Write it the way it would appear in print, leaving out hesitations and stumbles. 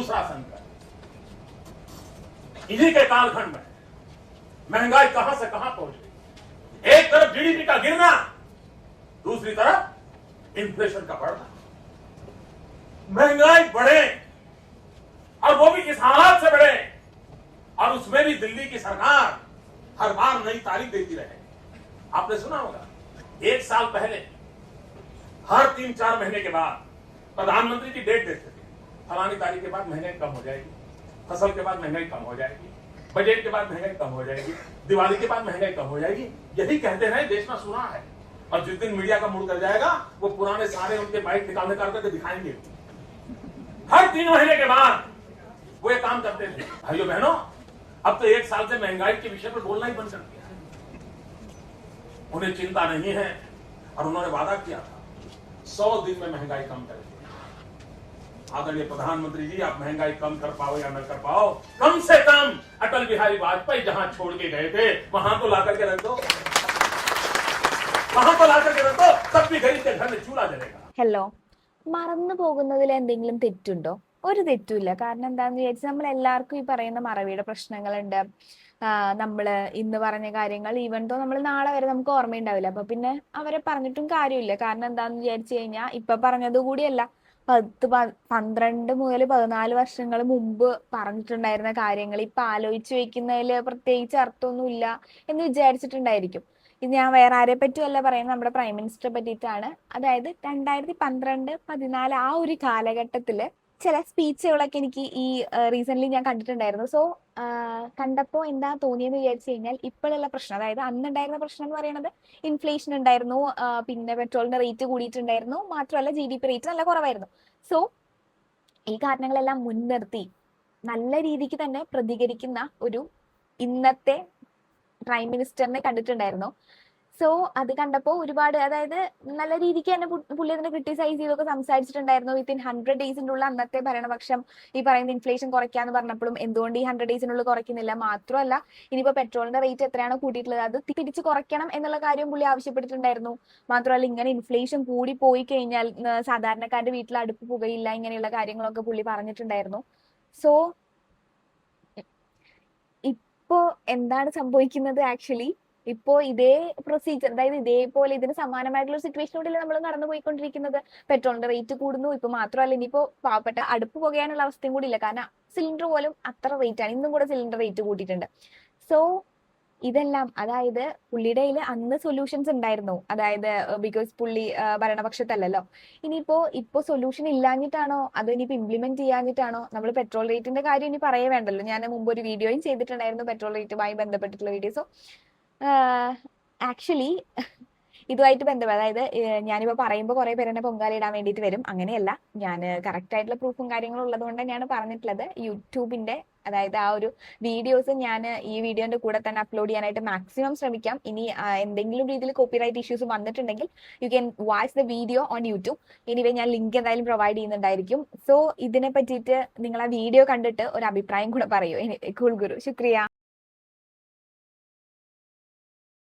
दूसरा संकट, इसी के कालखंड में महंगाई कहां से कहां पहुंच गई। एक तरफ जीडीपी का गिरना, दूसरी तरफ इन्फ्लेशन का बढ़ना। महंगाई बढ़े और वो भी इस हालात से बढ़े, और उसमें भी दिल्ली की सरकार हर बार नई तारीख देती रहे। आपने सुना होगा, एक साल पहले हर 3-4 महीने के बाद प्रधानमंत्री की डेट देते थे, फलानी तारीख के बाद महंगाई कम हो जाएगी, फसल के बाद महंगाई कम हो जाएगी, बजट के बाद महंगाई कम हो जाएगी, दिवाली के बाद महंगाई कम हो जाएगी। यही कहते रहे, देश में सुना है। और जिस दिन मीडिया का मूड कर जाएगा, वो पुराने सारे उनके बाइक निकाल करके दिखाएंगे। हर 3 महीने के बाद वो ये काम करते थे। भाइयों बहनों, अब तो 1 साल से महंगाई के विषय पर बोलना ही बंद कर दिया है। उन्हें चिंता नहीं है, और उन्होंने वादा किया था 100 दिन में महंगाई कम करेंगे। आदरणीय प्रधानमंत्री जी, आप महंगाई कम कर पाओ या न कर पाओ, कम से कम अटल बिहारी वाजपेयी जहां छोड़ के गए थे वहां तो ला करके रख दो, वहां तो ला करके रख दो, तब भी गरीब के घर में चूल्हा जलेगा। ഹലോ, മറന്നു പോകുന്നതിൽ എന്തെങ്കിലും തെറ്റുണ്ടോ? ഒരു തെറ്റുമില്ല. കാരണം എന്താന്ന് വിചാരിച്ചാൽ നമ്മൾ എല്ലാവർക്കും ഈ പറയുന്ന മറവിയുടെ പ്രശ്നങ്ങളുണ്ട്. നമ്മള് ഇന്ന് പറഞ്ഞ കാര്യങ്ങൾ ഈവൻ തോ നമ്മൾ നാളെ വരെ നമുക്ക് ഓർമ്മയുണ്ടാവില്ല. അപ്പൊ പിന്നെ അവരെ പറഞ്ഞിട്ടും കാര്യമില്ല. കാരണം എന്താന്ന് വിചാരിച്ചു കഴിഞ്ഞാൽ ഇപ്പൊ പറഞ്ഞത് കൂടിയല്ല, 12 മുതൽ 14 വർഷങ്ങൾ മുമ്പ് പറഞ്ഞിട്ടുണ്ടായിരുന്ന കാര്യങ്ങൾ ഇപ്പൊ ആലോചിച്ച് വെക്കുന്നതിൽ പ്രത്യേകിച്ച് അർത്ഥമൊന്നുമില്ല എന്ന് വിചാരിച്ചിട്ടുണ്ടായിരിക്കും. ഇത് ഞാൻ വേറെ ആരെ പറ്റിയല്ല പറയുന്നത്, നമ്മുടെ പ്രൈം മിനിസ്റ്ററെ പറ്റിയിട്ടാണ്. അതായത് 2012-14 ആ ഒരു കാലഘട്ടത്തില് ചില സ്പീച്ചുകളൊക്കെ എനിക്ക് ഈ റീസെന്റ് ഞാൻ കണ്ടിട്ടുണ്ടായിരുന്നു. സോ കണ്ടപ്പോൾ എന്താ തോന്നിയെന്ന് വിചാരിച്ചു കഴിഞ്ഞാൽ, ഇപ്പോഴുള്ള പ്രശ്നം, അതായത് അന്നുണ്ടായിരുന്ന പ്രശ്നം എന്ന് പറയുന്നത് ഇൻഫ്ലേഷൻ ഉണ്ടായിരുന്നു, പിന്നെ പെട്രോളിന്റെ റേറ്റ് കൂടിയിട്ടുണ്ടായിരുന്നു, മാത്രമല്ല GDP റേറ്റ് നല്ല കുറവായിരുന്നു. സോ ഈ കാരണങ്ങളെല്ലാം മുൻനിർത്തി നല്ല രീതിക്ക് തന്നെ പ്രതികരിക്കുന്ന ഒരു ഇന്നത്തെ പ്രൈം മിനിസ്റ്ററിനെ കണ്ടിട്ടുണ്ടായിരുന്നു. സോ അത് കണ്ടപ്പോൾ ഒരുപാട്, അതായത് നല്ല രീതിക്ക് തന്നെ പുള്ളി അതിനെ ക്രിട്ടിസൈസ് ചെയ്തൊക്കെ സംസാരിച്ചിട്ടുണ്ടായിരുന്നു. വിത്തിൻ 100 ഡേയ്സിന്റെ ഉള്ളിൽ അന്നത്തെ ഭരണപക്ഷം ഈ പറയുന്ന ഇൻഫ്ലേഷൻ കുറയ്ക്കാന്ന് പറഞ്ഞപ്പോഴും എന്തുകൊണ്ട് ഈ 100 ഡേയ്സിനുള്ളിൽ കുറയ്ക്കുന്നില്ല, മാത്രമല്ല ഇനിയിപ്പോ പെട്രോളിന്റെ റേറ്റ് എത്രയാണോ കൂട്ടിയിട്ടുള്ളത് അത് തിരിച്ച് കുറയ്ക്കണം എന്നുള്ള കാര്യം പുള്ളി ആവശ്യപ്പെട്ടിട്ടുണ്ടായിരുന്നു. മാത്രമല്ല ഇങ്ങനെ ഇൻഫ്ലേഷൻ കൂടി പോയി കഴിഞ്ഞാൽ സാധാരണക്കാരുടെ വീട്ടിൽ അടുപ്പ് പുകയില്ല, ഇങ്ങനെയുള്ള കാര്യങ്ങളൊക്കെ പുള്ളി പറഞ്ഞിട്ടുണ്ടായിരുന്നു. സോ ഇപ്പോ എന്താണ് സംഭവിക്കുന്നത്? ആക്ച്വലി ഇപ്പോ ഇതേ പ്രൊസീജിയർ, അതായത് ഇതേപോലെ ഇതിന് സമാനമായിട്ടുള്ള ഒരു സിറ്റുവേഷനോടെ നമ്മൾ കടന്നു പോയിക്കൊണ്ടിരിക്കുന്നത്. പെട്രോളിന്റെ റേറ്റ് കൂടുന്നു. ഇപ്പൊ മാത്രമല്ല, ഇനിയിപ്പോ പാവപ്പെട്ട അടുപ്പ് പുകയാനുള്ള അവസ്ഥയും കൂടി ഇല്ല. കാരണം സിലിണ്ടർ പോലും അത്ര റേറ്റ് ആണ്. ഇന്നും കൂടെ സിലിണ്ടർ റേറ്റ് കൂട്ടിയിട്ടുണ്ട്. സോ ഇതെല്ലാം, അതായത് പുള്ളിയുടെ കയ്യിൽ അന്ന് സൊല്യൂഷൻസ് ഉണ്ടായിരുന്നു. അതായത് ബിക്കോസ് പുള്ളി ഭരണപക്ഷത്തല്ലല്ലോ. ഇപ്പോ സൊല്യൂഷൻ ഇല്ലാഞ്ഞിട്ടാണോ അതോ ഇനിയിപ്പോ ഇംപ്ലിമെന്റ് ചെയ്യാഞ്ഞിട്ടാണോ? നമ്മൾ പെട്രോൾ റേറ്റിന്റെ കാര്യം ഇനി പറയേ വേണ്ടല്ലോ. ഞാൻ മുമ്പ് ഒരു വീഡിയോയും ചെയ്തിട്ടുണ്ടായിരുന്നു പെട്രോൾ റേറ്റുമായി ബന്ധപ്പെട്ടിട്ടുള്ള വീഡിയോ. സോ ആക്ച്വലി ഇതുമായിട്ട് ബന്ധപ്പെട്ട്, അതായത് ഞാനിപ്പോ പറയുമ്പോൾ കുറെ പേര് എന്നെ പൊങ്കാലയിടാൻ വേണ്ടിയിട്ട് വരും. അങ്ങനെയല്ല, ഞാൻ കറക്റ്റ് ആയിട്ടുള്ള പ്രൂഫും കാര്യങ്ങളും ഉള്ളത് കൊണ്ട് തന്നെയാണ് പറഞ്ഞിട്ടുള്ളത്. യൂട്യൂബിന്റെ, അതായത് ആ ഒരു വീഡിയോസ് ഞാൻ ഈ വീഡിയോന്റെ കൂടെ തന്നെ അപ്ലോഡ് ചെയ്യാനായിട്ട് മാക്സിമം ശ്രമിക്കാം. ഇനി എന്തെങ്കിലും രീതിയിൽ കോപ്പിറൈറ്റ് ഇഷ്യൂസ് വന്നിട്ടുണ്ടെങ്കിൽ you can watch the video on YouTube. Anyway ഞാൻ ലിങ്ക് എന്തായാലും പ്രൊവൈഡ് ചെയ്യുന്നുണ്ടായിരിക്കും. സോ ഇതിനെ പറ്റിയിട്ട് നിങ്ങൾ ആ വീഡിയോ കണ്ടിട്ട് ഒരു അഭിപ്രായം കൂടെ പറയൂ. കൂൾ ഗുരു, ശുക്രിയ.